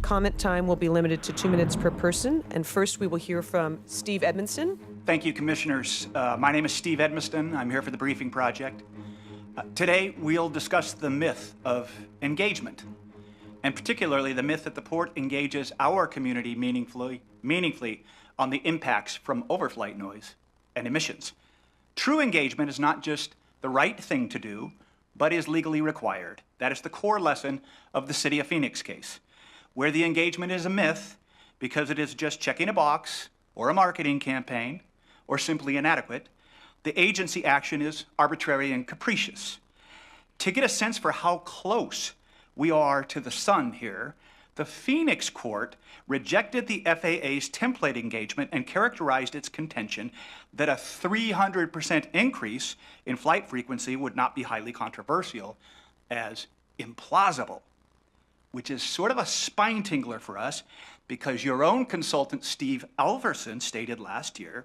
comment time will be limited to 2 minutes per person. And first, we will hear from Steve Edmiston. Thank you, Commissioners. My name is Steve Edmiston. I'm here for the Briefing Project. Today, we'll discuss the myth of engagement, and particularly the myth that the port engages our community meaningfully on the impacts from overflight noise and emissions. True engagement is not just the right thing to do, but is legally required. That is the core lesson of the City of Phoenix case, where the engagement is a myth because it is just checking a box or a marketing campaign or simply inadequate. The agency action is arbitrary and capricious. To get a sense for how close we are to the sun here, the Phoenix court rejected the FAA's template engagement and characterized its contention that a 300% increase in flight frequency would not be highly controversial as implausible, which is sort of a spine tingler for us because your own consultant, Steve Alverson, stated last year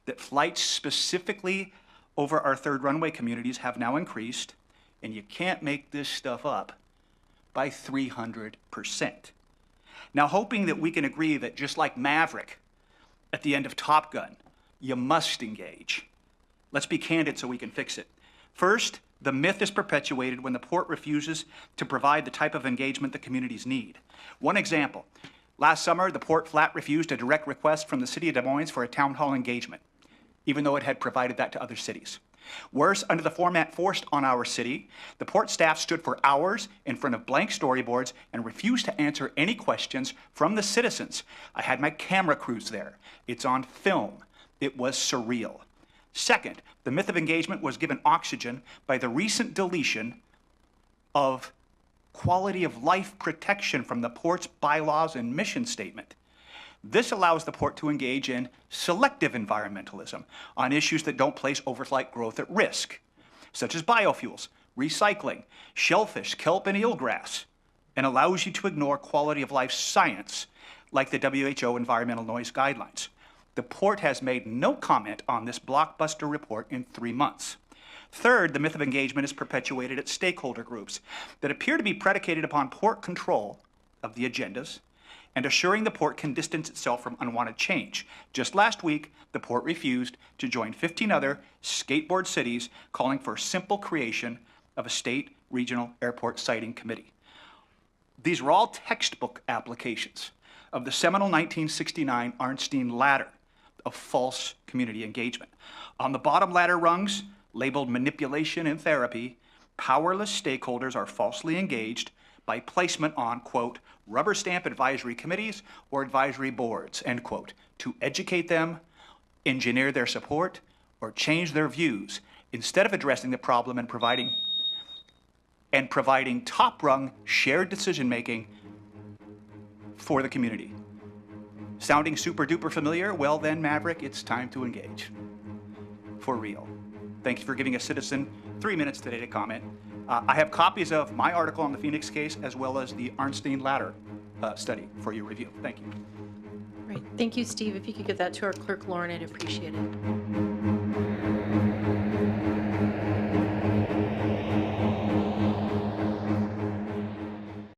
that flights specifically over our third runway communities have now increased, and you can't make this stuff up, by 300%. Now, hoping that we can agree that just like Maverick at the end of Top Gun, you must engage. Let's be candid so we can fix it. First, the myth is perpetuated when the port refuses to provide the type of engagement the communities need. One example, last summer, the port flat refused a direct request from the city of Des Moines for a town hall engagement, even though it had provided that to other cities. Worse, under the format forced on our city, the port staff stood for hours in front of blank storyboards and refused to answer any questions from the citizens. I had my camera crews there. It's on film. It was surreal. Second, the myth of engagement was given oxygen by the recent deletion of quality of life protection from the port's bylaws and mission statement. This allows the port to engage in selective environmentalism on issues that don't place overflight growth at risk, such as biofuels, recycling, shellfish, kelp, and eelgrass, and allows you to ignore quality of life science like the WHO environmental noise guidelines. The port has made no comment on this blockbuster report in 3 months. Third, the myth of engagement is perpetuated at stakeholder groups that appear to be predicated upon port control of the agendas and assuring the port can distance itself from unwanted change. Just last week, the port refused to join 15 other skateboard cities calling for simple creation of a state regional airport siting committee. These were all textbook applications of the seminal 1969 Arnstein ladder of false community engagement. On the bottom ladder rungs, labeled manipulation and therapy, powerless stakeholders are falsely engaged by placement on, quote, rubber stamp advisory committees or advisory boards, end quote, to educate them, engineer their support, or change their views, instead of addressing the problem and providing top-rung shared decision-making for the community. Sounding super-duper familiar? Well then, Maverick, it's time to engage. For real. Thank you for giving a citizen 3 minutes today to comment. I have copies of my article on the Phoenix case as well as the Arnstein ladder study for your review. Thank you. Right. Thank you, Steve. If you could give that to our clerk, Lauren, I'd appreciate it.